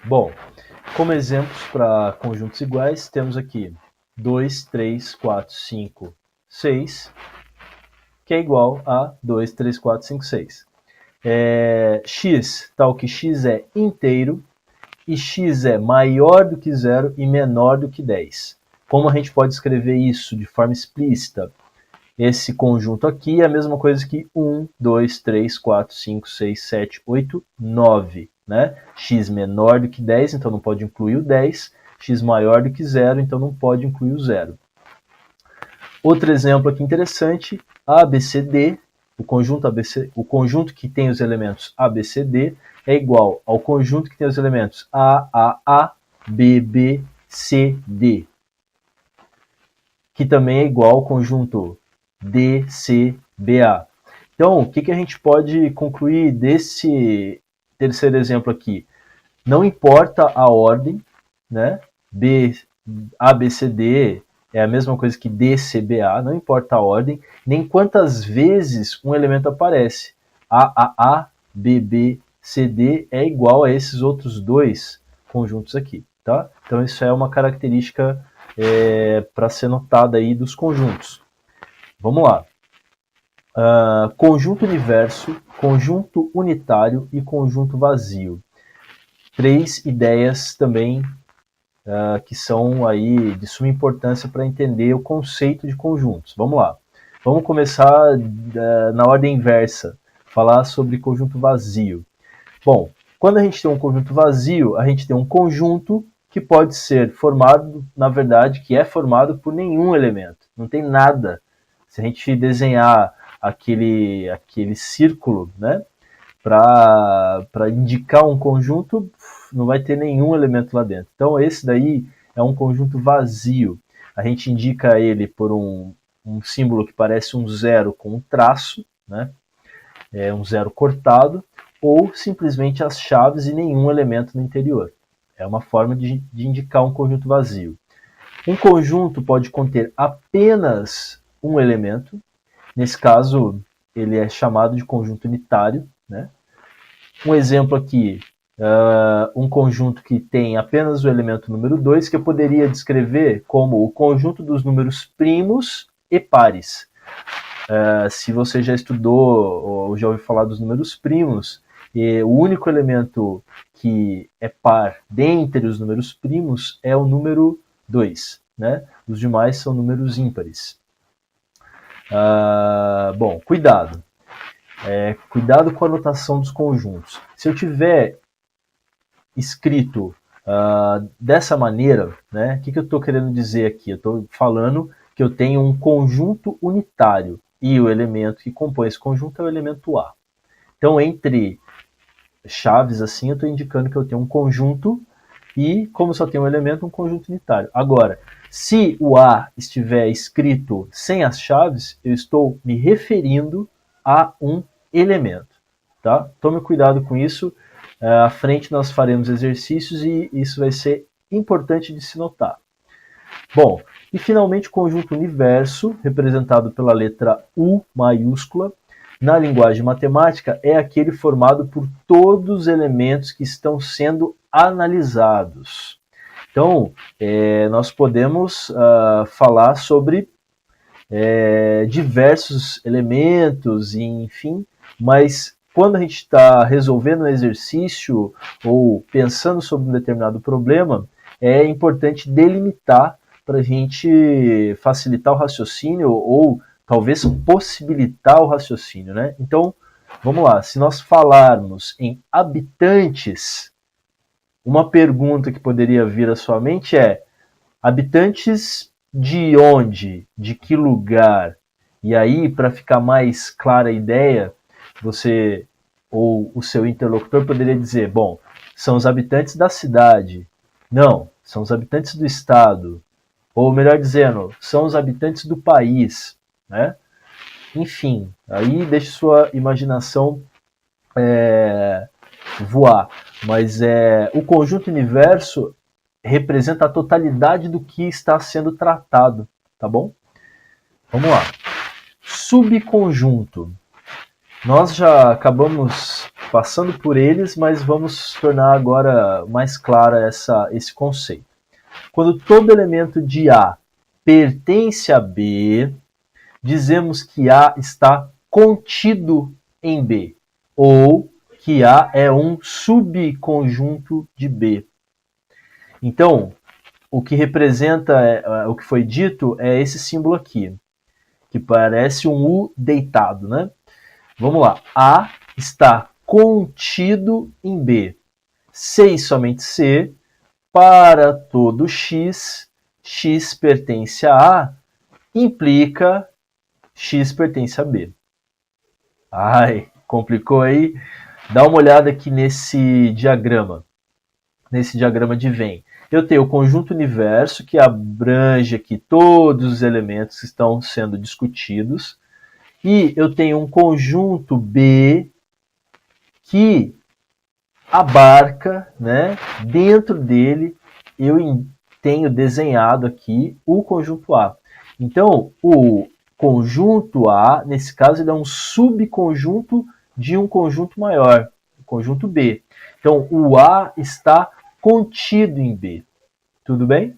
Bom, como exemplos para conjuntos iguais, temos aqui 2, 3, 4, 5, 6, que é igual a 2, 3, 4, 5, 6. X, tal que x é inteiro, e x é maior do que 0 e menor do que 10. Como a gente pode escrever isso de forma explícita? Esse conjunto aqui é a mesma coisa que 1, 2, 3, 4, 5, 6, 7, 8, 9. Né? X menor do que 10, então não pode incluir o 10. X maior do que 0, então não pode incluir o 0. Outro exemplo aqui interessante, ABCD, o conjunto que tem os elementos ABCD é igual ao conjunto que tem os elementos AAA, BB, CD, que também é igual ao conjunto DCBA. Então, o que a gente pode concluir desse terceiro exemplo aqui? Não importa a ordem, né? ABCD é a mesma coisa que DCBA, não importa a ordem, nem quantas vezes um elemento aparece. AAA, BB, CD é igual a esses outros dois conjuntos aqui, tá? Então isso é uma característica para ser notada aí dos conjuntos. Vamos lá. Conjunto universo, conjunto unitário e conjunto vazio. 3 ideias também que são aí de suma importância para entender o conceito de conjuntos. Vamos lá. Vamos começar na ordem inversa, falar sobre conjunto vazio. Bom, quando a gente tem um conjunto vazio, a gente tem um conjunto que pode ser formado, na verdade, que é formado por nenhum elemento. Não tem nada. Se a gente desenhar aquele círculo, né, para indicar um conjunto, não vai ter nenhum elemento lá dentro. Então esse daí é um conjunto vazio. A gente indica ele por um símbolo que parece um zero com um traço, né? É um zero cortado, ou simplesmente as chaves e nenhum elemento no interior. É uma forma de indicar um conjunto vazio. Um conjunto pode conter apenas um elemento. Nesse caso, ele é chamado de conjunto unitário, né? Um exemplo aqui, um conjunto que tem apenas o elemento número 2, que eu poderia descrever como o conjunto dos números primos e pares. Se você já estudou ou já ouviu falar dos números primos, o único elemento que é par dentre os números primos é o número 2. Né? Os demais são números ímpares. Bom, cuidado. Cuidado com a notação dos conjuntos. Se eu tiver escrito dessa maneira, né, o que eu estou querendo dizer aqui? Eu estou falando que eu tenho um conjunto unitário e o elemento que compõe esse conjunto é o elemento A. Então, entre chaves assim, eu estou indicando que eu tenho um conjunto e, como só tem um elemento, um conjunto unitário. Agora, se o A estiver escrito sem as chaves, eu estou me referindo a um elemento. Tá? Tome cuidado com isso. À frente nós faremos exercícios e isso vai ser importante de se notar. Bom, e finalmente o conjunto universo, representado pela letra U maiúscula, na linguagem matemática, é aquele formado por todos os elementos que estão sendo analisados. Então, nós podemos falar sobre diversos elementos, enfim, mas quando a gente está resolvendo um exercício ou pensando sobre um determinado problema, é importante delimitar para a gente facilitar o raciocínio ou talvez possibilitar o raciocínio, né? Então, vamos lá. Se nós falarmos em habitantes, uma pergunta que poderia vir à sua mente é: habitantes de onde? De que lugar? E aí, para ficar mais clara a ideia, você ou o seu interlocutor poderia dizer: bom, são os habitantes da cidade. Não, são os habitantes do estado. Ou melhor dizendo, são os habitantes do país, né? Enfim, aí deixe sua imaginação voar. Mas o conjunto universo representa a totalidade do que está sendo tratado, tá bom? Vamos lá. Subconjunto. Nós já acabamos passando por eles, mas vamos tornar agora mais clara esse conceito. Quando todo elemento de A pertence a B, dizemos que A está contido em B, ou que A é um subconjunto de B. Então, o que representa, o que foi dito é esse símbolo aqui, que parece um U deitado, né? Vamos lá. A está contido em B. Se e somente se, para todo x, x pertence a A, implica x pertence a B. Ai, complicou aí? Dá uma olhada aqui nesse diagrama de Venn. Eu tenho o conjunto universo, que abrange aqui todos os elementos que estão sendo discutidos, e eu tenho um conjunto B que abarca, né, dentro dele, eu tenho desenhado aqui o conjunto A. Então, o conjunto A, nesse caso, ele é um subconjunto de um conjunto maior, o conjunto B. Então, o A está contido em B. Tudo bem?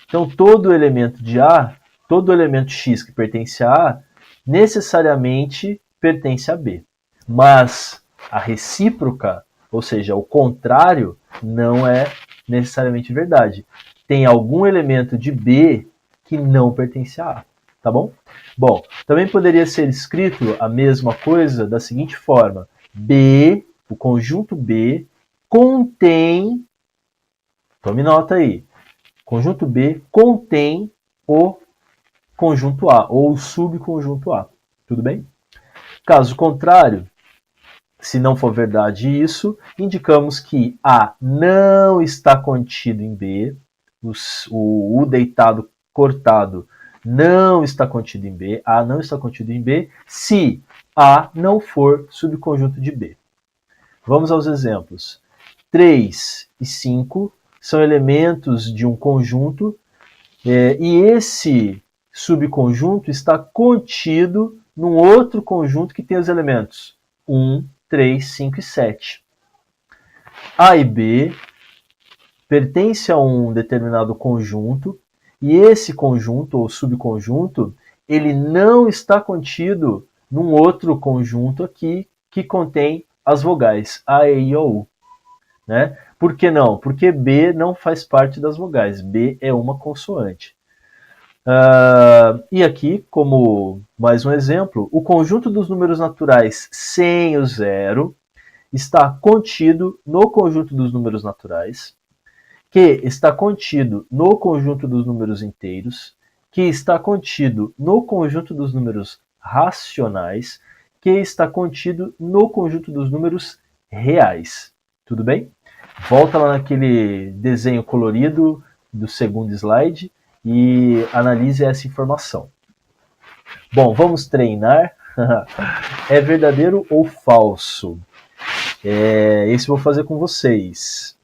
Então, todo elemento de A, todo elemento X que pertence a A, necessariamente pertence a B. Mas a recíproca, ou seja, o contrário, não é necessariamente verdade. Tem algum elemento de B que não pertence a A, tá bom? Bom, também poderia ser escrito a mesma coisa da seguinte forma: B, o conjunto B, contém, tome nota aí, conjunto B contém o conjunto A, ou o subconjunto A, tudo bem? Caso contrário, se não for verdade isso, indicamos que A não está contido em B, o U deitado cortado não está contido em B, A não está contido em B, se A não for subconjunto de B. Vamos aos exemplos. 3 e 5 são elementos de um conjunto, e esse subconjunto está contido num outro conjunto que tem os elementos 1, 3, 5 e 7. A e B pertence a um determinado conjunto, e esse conjunto ou subconjunto, ele não está contido num outro conjunto aqui que contém as vogais A, E, I, O, U. Né? Por que não? Porque B não faz parte das vogais. B é uma consoante. E aqui, como mais um exemplo, o conjunto dos números naturais sem o zero está contido no conjunto dos números naturais, que está contido no conjunto dos números inteiros, que está contido no conjunto dos números racionais, que está contido no conjunto dos números reais. Tudo bem? Volta lá naquele desenho colorido do segundo slide e analise essa informação. Bom, vamos treinar. É verdadeiro ou falso? Esse eu vou fazer com vocês.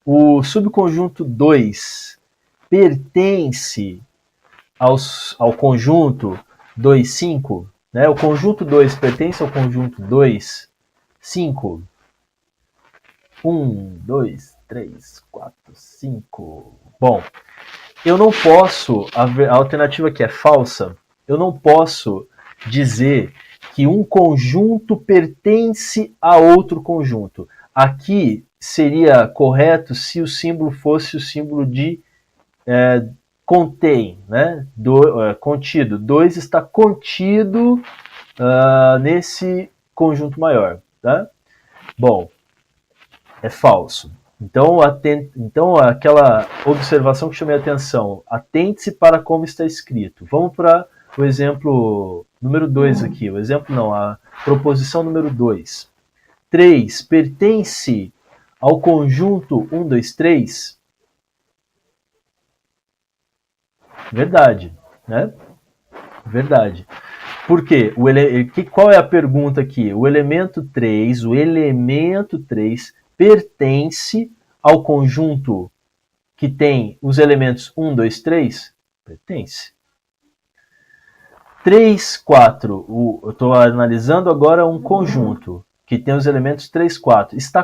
O subconjunto 2 pertence ao conjunto 2, 5? Né? O conjunto 2 pertence ao conjunto 2, 5? 1, 2, 3, 4, 5. Bom, eu não posso, a alternativa que é falsa, eu não posso dizer que um conjunto pertence a outro conjunto. Aqui seria correto se o símbolo fosse o símbolo de contém, né? Contido. 2 está contido nesse conjunto maior. Tá? Bom, é falso. Então, aquela observação que chamei a atenção, atente-se para como está escrito. Vamos para o exemplo número 2 aqui. O exemplo não, a proposição número 2. 3 pertence ao conjunto 1, 2, 3? Verdade, né? Verdade. Por quê? Qual é a pergunta aqui? O elemento 3 pertence ao conjunto que tem os elementos 1, 2, 3? Pertence. 3, 4. Eu estou analisando agora um conjunto que tem os elementos 3, 4. Está